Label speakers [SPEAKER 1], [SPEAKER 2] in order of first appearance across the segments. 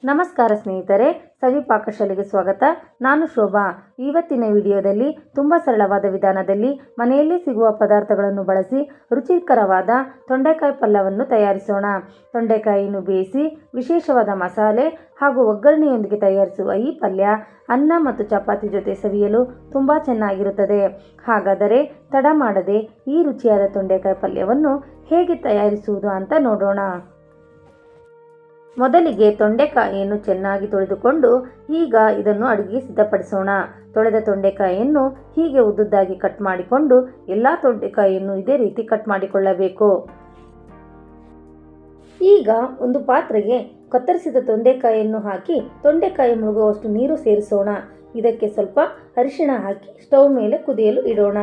[SPEAKER 1] ನಮಸ್ಕಾರ ಸ್ನೇಹಿತರೆ, ಸವಿ ಪಾಕಶಾಲೆಗೆ ಸ್ವಾಗತ. ನಾನು ಶೋಭಾ. ಇವತ್ತಿನ ವಿಡಿಯೋದಲ್ಲಿ ತುಂಬ ಸರಳವಾದ ವಿಧಾನದಲ್ಲಿ ಮನೆಯಲ್ಲಿ ಸಿಗುವ ಪದಾರ್ಥಗಳನ್ನು ಬಳಸಿ ರುಚಿಕರವಾದ ತೊಂಡೆಕಾಯಿ ಪಲ್ಯವನ್ನು ತಯಾರಿಸೋಣ. ತೊಂಡೆಕಾಯಿಯನ್ನು ಬೇಯಿಸಿ ವಿಶೇಷವಾದ ಮಸಾಲೆ ಹಾಗೂ ಒಗ್ಗರಣೆಯೊಂದಿಗೆ ತಯಾರಿಸುವ ಈ ಪಲ್ಯ ಅನ್ನ ಮತ್ತು ಚಪಾತಿ ಜೊತೆ ಸವಿಯಲು ತುಂಬ ಚೆನ್ನಾಗಿರುತ್ತದೆ. ಹಾಗಾದರೆ ತಡ ಮಾಡದೆ ಈ ರುಚಿಯಾದ ತೊಂಡೆಕಾಯಿ ಪಲ್ಯವನ್ನು ಹೇಗೆ ತಯಾರಿಸುವುದು ಅಂತ ನೋಡೋಣ. ಮೊದಲಿಗೆ ತೊಂಡೆಕಾಯಿಯನ್ನು ಚೆನ್ನಾಗಿ ತೊಳೆದುಕೊಂಡು ಈಗ ಇದನ್ನು ಅಡುಗೆಗೆ ಸಿದ್ಧಪಡಿಸೋಣ. ತೊಳೆದ ತೊಂಡೆಕಾಯಿಯನ್ನು ಹೀಗೆ ಉದ್ದುದ್ದಾಗಿ ಕಟ್ ಮಾಡಿಕೊಂಡು ಎಲ್ಲ ತೊಂಡೆಕಾಯಿಯನ್ನು ಇದೇ ರೀತಿ ಕಟ್ ಮಾಡಿಕೊಳ್ಳಬೇಕು. ಈಗ ಒಂದು ಪಾತ್ರೆಗೆ ಕತ್ತರಿಸಿದ ತೊಂಡೆಕಾಯಿಯನ್ನು ಹಾಕಿ ತೊಂಡೆಕಾಯಿ ಮುಳುಗುವಷ್ಟು ನೀರು ಸೇರಿಸೋಣ. ಇದಕ್ಕೆ ಸ್ವಲ್ಪ ಅರಿಶಿಣ ಹಾಕಿ ಸ್ಟವ್ ಮೇಲೆ ಕುದಿಯಲು ಇಡೋಣ.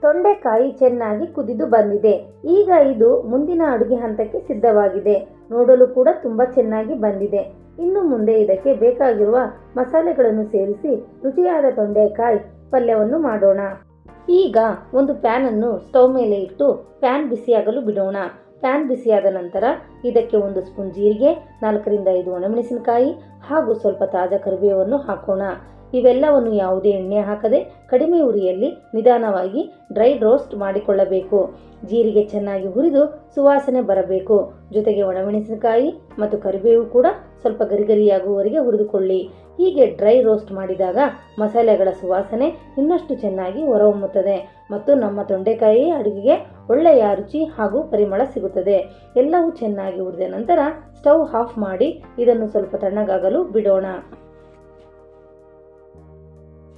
[SPEAKER 1] ತೊಂಡೆಕಾಯಿ ಚೆನ್ನಾಗಿ ಕುದಿದು ಬಂದಿದೆ. ಈಗ ಇದು ಮುಂದಿನ ಅಡುಗೆ ಹಂತಕ್ಕೆ ಸಿದ್ಧವಾಗಿದೆ. ನೋಡಲು ಕೂಡ ತುಂಬ ಚೆನ್ನಾಗಿ ಬಂದಿದೆ. ಇನ್ನು ಮುಂದೆ ಇದಕ್ಕೆ ಬೇಕಾಗಿರುವ ಮಸಾಲೆಗಳನ್ನು ಸೇರಿಸಿ ರುಚಿಯಾದ ತೊಂಡೆಕಾಯಿ ಪಲ್ಯವನ್ನು ಮಾಡೋಣ. ಈಗ ಒಂದು ಪ್ಯಾನನ್ನು ಸ್ಟವ್ ಮೇಲೆ ಇಟ್ಟು ಪ್ಯಾನ್ ಬಿಸಿಯಾಗಲು ಬಿಡೋಣ. ಪ್ಯಾನ್ ಬಿಸಿಯಾದ ನಂತರ ಇದಕ್ಕೆ 1 ಸ್ಪೂನ್ ಜೀರಿಗೆ, 4 ರಿಂದ 5 ಒಣಮೆಣಸಿನಕಾಯಿ ಹಾಗೂ ಸ್ವಲ್ಪ ತಾಜಾ ಕರಿಬೇವನ್ನು ಹಾಕೋಣ. ಇವೆಲ್ಲವನ್ನು ಯಾವುದೇ ಎಣ್ಣೆ ಹಾಕದೆ ಕಡಿಮೆ ಉರಿಯಲ್ಲಿ ನಿಧಾನವಾಗಿ ಡ್ರೈ ರೋಸ್ಟ್ ಮಾಡಿಕೊಳ್ಳಬೇಕು. ಜೀರಿಗೆ ಚೆನ್ನಾಗಿ ಹುರಿದು ಸುವಾಸನೆ ಬರಬೇಕು. ಜೊತೆಗೆ ಒಣಮೆಣಸಿನಕಾಯಿ ಮತ್ತು ಕರಿಬೇವು ಕೂಡ ಸ್ವಲ್ಪ ಗರಿಗರಿಯಾಗುವವರೆಗೆ ಹುರಿದುಕೊಳ್ಳಿ. ಹೀಗೆ ಡ್ರೈ ರೋಸ್ಟ್ ಮಾಡಿದಾಗ ಮಸಾಲೆಗಳ ಸುವಾಸನೆ ಇನ್ನಷ್ಟು ಚೆನ್ನಾಗಿ ಹೊರಹೊಮ್ಮುತ್ತದೆ ಮತ್ತು ನಮ್ಮ ತೊಂಡೆಕಾಯಿ ಅಡುಗೆಗೆ ಒಳ್ಳೆಯ ರುಚಿ ಹಾಗೂ ಪರಿಮಳ ಸಿಗುತ್ತದೆ. ಎಲ್ಲವೂ ಚೆನ್ನಾಗಿ ಹುರಿದ ನಂತರ ಸ್ಟವ್ ಆಫ್ ಮಾಡಿ ಇದನ್ನು ಸ್ವಲ್ಪ ತಣ್ಣಗಾಗಲು ಬಿಡೋಣ.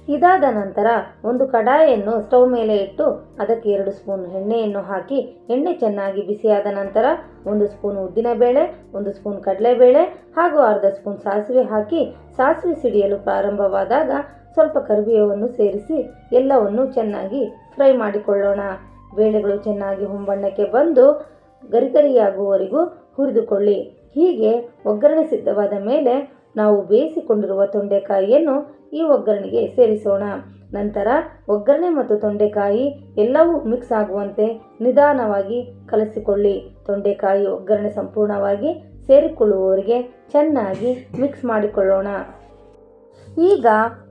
[SPEAKER 1] ಇದಾದ ನಂತರ ಒಂದು ಕಡಾಯಿಯನ್ನು ಸ್ಟವ್ ಮೇಲೆ ಇಟ್ಟು ಅದಕ್ಕೆ 2 ಸ್ಪೂನ್ ಎಣ್ಣೆಯನ್ನು ಹಾಕಿ ಎಣ್ಣೆ ಚೆನ್ನಾಗಿ ಬಿಸಿಯಾದ ನಂತರ 1 ಸ್ಪೂನ್ ಉದ್ದಿನಬೇಳೆ, 1 ಸ್ಪೂನ್ ಕಡಲೆಬೇಳೆ ಹಾಗೂ ಅರ್ಧ ಸ್ಪೂನ್ ಸಾಸಿವೆ ಹಾಕಿ ಸಾಸಿವೆ ಸಿಡಿಯಲು ಪ್ರಾರಂಭವಾದಾಗ ಸ್ವಲ್ಪ ಕರಿಬೇವನ್ನು ಸೇರಿಸಿ ಎಲ್ಲವನ್ನು ಚೆನ್ನಾಗಿ ಫ್ರೈ ಮಾಡಿಕೊಳ್ಳೋಣ. ಬೇಳೆಗಳು ಚೆನ್ನಾಗಿ ಹೊಂಬಣ್ಣಕ್ಕೆ ಬಂದು ಗರಿಗರಿಯಾಗುವವರೆಗೂ ಹುರಿದುಕೊಳ್ಳಿ. ಹೀಗೆ ಒಗ್ಗರಣೆ ಸಿದ್ಧವಾದ ಮೇಲೆ ನಾವು ಬೇಯಿಸಿಕೊಂಡಿರುವ ತೊಂಡೆಕಾಯಿಯನ್ನು ಈ ಒಗ್ಗರಣೆಗೆ ಸೇರಿಸೋಣ. ನಂತರ ಒಗ್ಗರಣೆ ಮತ್ತು ತೊಂಡೆಕಾಯಿ ಎಲ್ಲವೂ ಮಿಕ್ಸ್ ಆಗುವಂತೆ ನಿಧಾನವಾಗಿ ಕಲಸಿಕೊಳ್ಳಿ. ತೊಂಡೆಕಾಯಿ ಒಗ್ಗರಣೆ ಸಂಪೂರ್ಣವಾಗಿ ಸೇರಿಕೊಳ್ಳುವವರೆಗೆ ಚೆನ್ನಾಗಿ ಮಿಕ್ಸ್ ಮಾಡಿಕೊಳ್ಳೋಣ. ಈಗ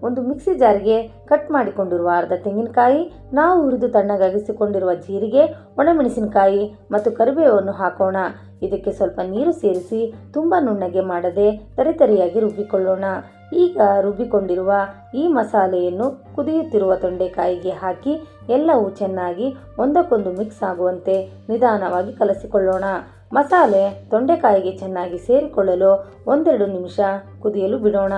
[SPEAKER 1] ಒಂದು ಮಿಕ್ಸಿ ಜಾರಿಗೆ ಕಟ್ ಮಾಡಿಕೊಂಡಿರುವ ಅರ್ಧ ತೆಂಗಿನಕಾಯಿ, ನಾವು ಹುರಿದು ತಣ್ಣಗಾಗಿಸಿಕೊಂಡಿರುವ ಜೀರಿಗೆ, ಒಣಮೆಣಸಿನಕಾಯಿ ಮತ್ತು ಕರಿಬೇವನ್ನು ಹಾಕೋಣ. ಇದಕ್ಕೆ ಸ್ವಲ್ಪ ನೀರು ಸೇರಿಸಿ ತುಂಬ ನುಣ್ಣಗೆ ಮಾಡದೆ ತರಿತರಿಯಾಗಿ ರುಬ್ಬಿಕೊಳ್ಳೋಣ. ಈಗ ರುಬ್ಬಿಕೊಂಡಿರುವ ಈ ಮಸಾಲೆಯನ್ನು ಕುದಿಯುತ್ತಿರುವ ತೊಂಡೆಕಾಯಿಗೆ ಹಾಕಿ ಎಲ್ಲವೂ ಚೆನ್ನಾಗಿ ಒಂದಕ್ಕೊಂದು ಮಿಕ್ಸ್ ಆಗುವಂತೆ ನಿಧಾನವಾಗಿ ಕಲಸಿಕೊಳ್ಳೋಣ. ಮಸಾಲೆ ತೊಂಡೆಕಾಯಿಗೆ ಚೆನ್ನಾಗಿ ಸೇರಿಕೊಳ್ಳಲು 1-2 ನಿಮಿಷ ಕುದಿಯಲು ಬಿಡೋಣ.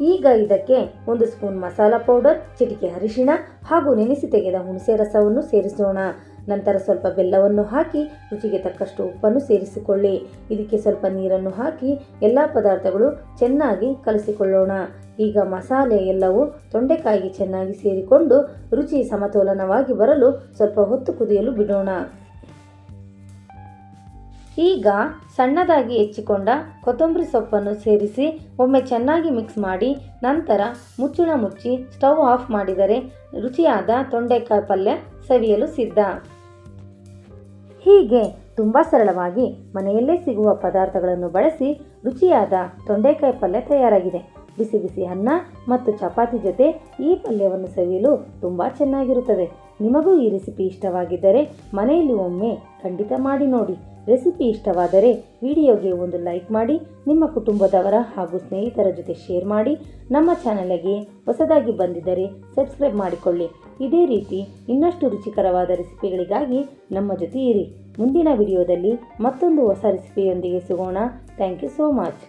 [SPEAKER 1] ಈಗ ಇದಕ್ಕೆ 1 ಸ್ಪೂನ್ ಮಸಾಲ ಪೌಡರ್, ಚಿಟಿಕೆ ಅರಿಶಿಣ ಹಾಗೂ ನೆನೆಸಿ ತೆಗೆದ ಹುಣಸೆ ರಸವನ್ನು ಸೇರಿಸೋಣ. ನಂತರ ಸ್ವಲ್ಪ ಬೆಲ್ಲವನ್ನು ಹಾಕಿ ರುಚಿಗೆ ತಕ್ಕಷ್ಟು ಉಪ್ಪನ್ನು ಸೇರಿಸಿಕೊಳ್ಳಿ. ಇದಕ್ಕೆ ಸ್ವಲ್ಪ ನೀರನ್ನು ಹಾಕಿ ಎಲ್ಲ ಪದಾರ್ಥಗಳು ಚೆನ್ನಾಗಿ ಕಲಸಿಕೊಳ್ಳೋಣ. ಈಗ ಮಸಾಲೆ ಎಲ್ಲವೂ ತೊಂಡೆಕಾಯಿಗೆ ಚೆನ್ನಾಗಿ ಸೇರಿಕೊಂಡು ರುಚಿ ಸಮತೋಲನವಾಗಿ ಬರಲು ಸ್ವಲ್ಪ ಹೊತ್ತು ಕುದಿಯಲು ಬಿಡೋಣ. ಈಗ ಸಣ್ಣದಾಗಿ ಹೆಚ್ಚಿಕೊಂಡ ಕೊತ್ತಂಬರಿ ಸೊಪ್ಪನ್ನು ಸೇರಿಸಿ ಒಮ್ಮೆ ಚೆನ್ನಾಗಿ ಮಿಕ್ಸ್ ಮಾಡಿ ನಂತರ ಮುಚ್ಚಳ ಮುಚ್ಚಿ ಸ್ಟವ್ ಆಫ್ ಮಾಡಿದರೆ ರುಚಿಯಾದ ತೊಂಡೆಕಾಯಿ ಪಲ್ಯ ಸವಿಯಲು ಸಿದ್ಧ. ಹೀಗೆ ತುಂಬ ಸರಳವಾಗಿ ಮನೆಯಲ್ಲೇ ಸಿಗುವ ಪದಾರ್ಥಗಳನ್ನು ಬಳಸಿ ರುಚಿಯಾದ ತೊಂಡೆಕಾಯಿ ಪಲ್ಯ ತಯಾರಾಗಿದೆ. ಬಿಸಿ ಬಿಸಿ ಅನ್ನ ಮತ್ತು ಚಪಾತಿ ಜೊತೆ ಈ ಪಲ್ಯವನ್ನು ಸವಿಯಲು ತುಂಬ ಚೆನ್ನಾಗಿರುತ್ತದೆ. ನಿಮಗೂ ಈ ರೆಸಿಪಿ ಇಷ್ಟವಾಗಿದ್ದರೆ ಮನೆಯಲ್ಲಿ ಒಮ್ಮೆ ಖಂಡಿತ ಮಾಡಿ ನೋಡಿ. ರೆಸಿಪಿ ಇಷ್ಟವಾದರೆ ವಿಡಿಯೋಗೆ ಒಂದು ಲೈಕ್ ಮಾಡಿ, ನಿಮ್ಮ ಕುಟುಂಬದವರ ಹಾಗೂ ಸ್ನೇಹಿತರ ಜೊತೆ ಶೇರ್ ಮಾಡಿ. ನಮ್ಮ ಚಾನಲ್ಗೆ ಹೊಸದಾಗಿ ಬಂದಿದ್ದರೆ ಸಬ್ಸ್ಕ್ರೈಬ್ ಮಾಡಿಕೊಳ್ಳಿ. ಇದೇ ರೀತಿ ಇನ್ನಷ್ಟು ರುಚಿಕರವಾದ ರೆಸಿಪಿಗಳಿಗಾಗಿ ನಮ್ಮ ಜೊತೆ ಇರಿ. ಮುಂದಿನ ವಿಡಿಯೋದಲ್ಲಿ ಮತ್ತೊಂದು ಹೊಸ ರೆಸಿಪಿಯೊಂದಿಗೆ ಸಿಗೋಣ. Thank you so much.